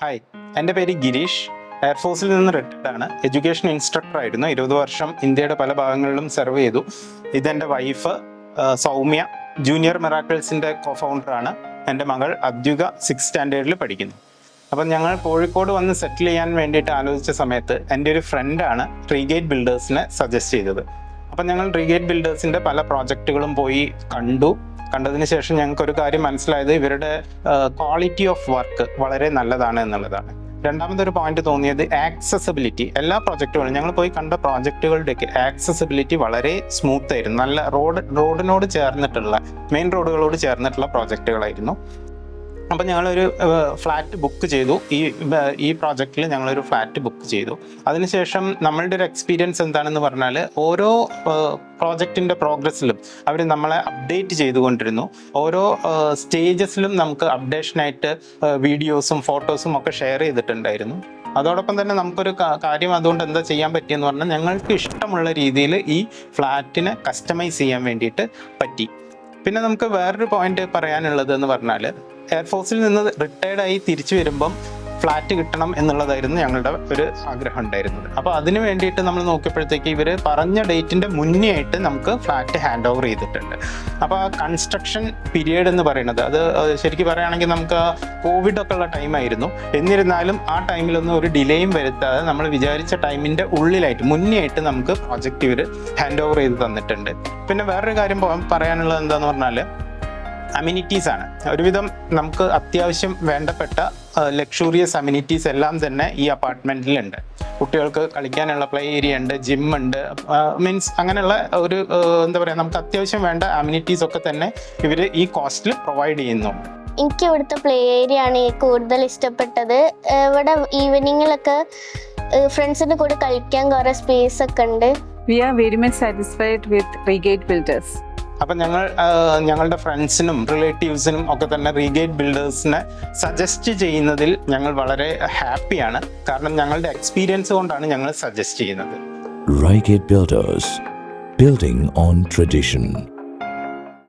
Hi, എൻ്റെ പേര് ഗിരീഷ്. എയർഫോഴ്സിൽ നിന്ന് റിട്ടയർഡ് ആണ്. എഡ്യൂക്കേഷൻ ഇൻസ്ട്രക്ടർ ആയിരുന്നു. 20 വർഷം ഇന്ത്യയുടെ പല ഭാഗങ്ങളിലും സെർവ് ചെയ്തു. ഇതെൻ്റെ വൈഫ് സൗമ്യ, ജൂനിയർ മിറാക്കിൾസിൻ്റെ കോഫൗണ്ടറാണ്. എൻ്റെ മകൾ അദ്യുക 6th സ്റ്റാൻഡേർഡിൽ പഠിക്കുന്നു. അപ്പം ഞങ്ങൾ കോഴിക്കോട് വന്ന് സെറ്റിൽ ചെയ്യാൻ വേണ്ടിയിട്ട് ആലോചിച്ച സമയത്ത് എൻ്റെ ഒരു ഫ്രണ്ടാണ് റീഗേറ്റ് ബിൽഡേഴ്സിനെ സജസ്റ്റ് ചെയ്തത്. അപ്പം ഞങ്ങൾ റീഗേറ്റ് ബിൽഡേഴ്സിൻ്റെ പല പ്രോജക്റ്റുകളും പോയി കണ്ടതിന് ശേഷം ഞങ്ങൾക്കൊരു കാര്യം മനസ്സിലായത് ഇവരുടെ ക്വാളിറ്റി ഓഫ് വർക്ക് വളരെ നല്ലതാണ് എന്നുള്ളതാണ്. രണ്ടാമതൊരു പോയിന്റ് തോന്നിയത് ആക്സസിബിലിറ്റി. എല്ലാ പ്രോജക്റ്റുകളും ഞങ്ങൾ പോയി കണ്ട പ്രോജക്റ്റുകളുടെയൊക്കെ ആക്സസിബിലിറ്റി വളരെ സ്മൂത്ത് ആയിരുന്നു. നല്ല റോഡിനോട് ചേർന്നിട്ടുള്ള മെയിൻ റോഡുകളോട് ചേർന്നിട്ടുള്ള പ്രോജക്റ്റുകളായിരുന്നു. അപ്പം ഞങ്ങളൊരു ഫ്ലാറ്റ് ബുക്ക് ചെയ്തു. ഈ പ്രോജക്റ്റിൽ ഞങ്ങളൊരു ഫ്ലാറ്റ് ബുക്ക് ചെയ്തു. അതിനുശേഷം നമ്മളുടെ ഒരു എക്സ്പീരിയൻസ് എന്താണെന്ന് പറഞ്ഞാൽ ഓരോ പ്രോജക്റ്റിൻ്റെ പ്രോഗ്രസ്സിലും അവർ നമ്മളെ അപ്ഡേറ്റ് ചെയ്തുകൊണ്ടിരുന്നു. ഓരോ സ്റ്റേജസിലും നമുക്ക് അപ്ഡേഷനായിട്ട് വീഡിയോസും ഫോട്ടോസും ഒക്കെ ഷെയർ ചെയ്തിട്ടുണ്ടായിരുന്നു. അതോടൊപ്പം തന്നെ നമുക്കൊരു കാര്യം അതുകൊണ്ട് എന്താ ചെയ്യാൻ പറ്റിയെന്ന് പറഞ്ഞാൽ ഞങ്ങൾക്ക് ഇഷ്ടമുള്ള രീതിയിൽ ഈ ഫ്ലാറ്റിനെ കസ്റ്റമൈസ് ചെയ്യാൻ വേണ്ടിയിട്ട് പറ്റി. പിന്നെ നമുക്ക് വേറൊരു പോയിന്റ് പറയാനുള്ളത് എന്ന് പറഞ്ഞാൽ എയർഫോഴ്സിൽ നിന്ന് റിട്ടയർഡായി തിരിച്ചു വരുമ്പം ഫ്ലാറ്റ് കിട്ടണം എന്നുള്ളതായിരുന്നു ഞങ്ങളുടെ ഒരു ആഗ്രഹം ഉണ്ടായിരുന്നത്. അപ്പോൾ അതിന് വേണ്ടിയിട്ട് നമ്മൾ നോക്കിയപ്പോഴത്തേക്ക് ഇവർ പറഞ്ഞ ഡേറ്റിൻ്റെ മുന്നേ ആയിട്ട് നമുക്ക് ഫ്ലാറ്റ് ഹാൻഡ് ഓവർ ചെയ്തിട്ടുണ്ട്. അപ്പോൾ ആ കൺസ്ട്രക്ഷൻ പീരിയഡ് എന്ന് പറയുന്നത് അത് ശരിക്കും പറയുകയാണെങ്കിൽ നമുക്ക് കോവിഡൊക്കെ ഉള്ള ടൈമായിരുന്നു. എന്നിരുന്നാലും ആ ടൈമിലൊന്നും ഒരു ഡിലേയും വരുത്താതെ നമ്മൾ വിചാരിച്ച ടൈമിൻ്റെ ഉള്ളിലായിട്ട് മുന്നേ ആയിട്ട് നമുക്ക് പ്രോജക്റ്റ് ഇവർ ഹാൻഡ് ഓവർ ചെയ്ത് തന്നിട്ടുണ്ട്. പിന്നെ വേറൊരു കാര്യം പറയാനുള്ളത് എന്താണെന്ന് പറഞ്ഞാൽ അമ്യൂണിറ്റീസ് ആണ്. ഒരുവിധം നമുക്ക് അത്യാവശ്യം വേണ്ടപ്പെട്ട ലക്ഷൂറിയസ് അമ്യൂണിറ്റീസ് എല്ലാം തന്നെ ഈ അപ്പാർട്ട്മെൻറ്റിലുണ്ട്. കുട്ടികൾക്ക് കളിക്കാനുള്ള പ്ലേ ഏരിയ ഉണ്ട്, ജിം ഉണ്ട്, മീൻസ് അങ്ങനെയുള്ള ഒരു എന്താ പറയുക നമുക്ക് അത്യാവശ്യം വേണ്ട അമ്യൂണിറ്റീസ് ഒക്കെ തന്നെ ഇവർ ഈ കോസ്റ്റിൽ പ്രൊവൈഡ് ചെയ്യുന്നുണ്ട്. എനിക്ക് ഇവിടുത്തെ പ്ലേ ഏരിയ ആണ് കൂടുതൽ ഇഷ്ടപ്പെട്ടത്. ഇവിടെ ഈവനിങ്ങിലൊക്കെ ഫ്രണ്ട്സിൻ്റെ കൂടെ കളിക്കാൻ കുറേ സ്പേസ് ഒക്കെ ഉണ്ട്. We are very much satisfied with Regate Builders. അപ്പം ഞങ്ങളുടെ ഫ്രണ്ട്സിനും റിലേറ്റീവ്സിനും ഒക്കെ തന്നെ റീഗേറ്റ് ബിൽഡേഴ്സിനെ സജസ്റ്റ് ചെയ്യുന്നതിൽ ഞങ്ങൾ വളരെ ഹാപ്പിയാണ്. കാരണം ഞങ്ങളുടെ എക്സ്പീരിയൻസ് കൊണ്ടാണ് ഞങ്ങൾ സജസ്റ്റ് ചെയ്യുന്നത്. Regate Builders, building on tradition.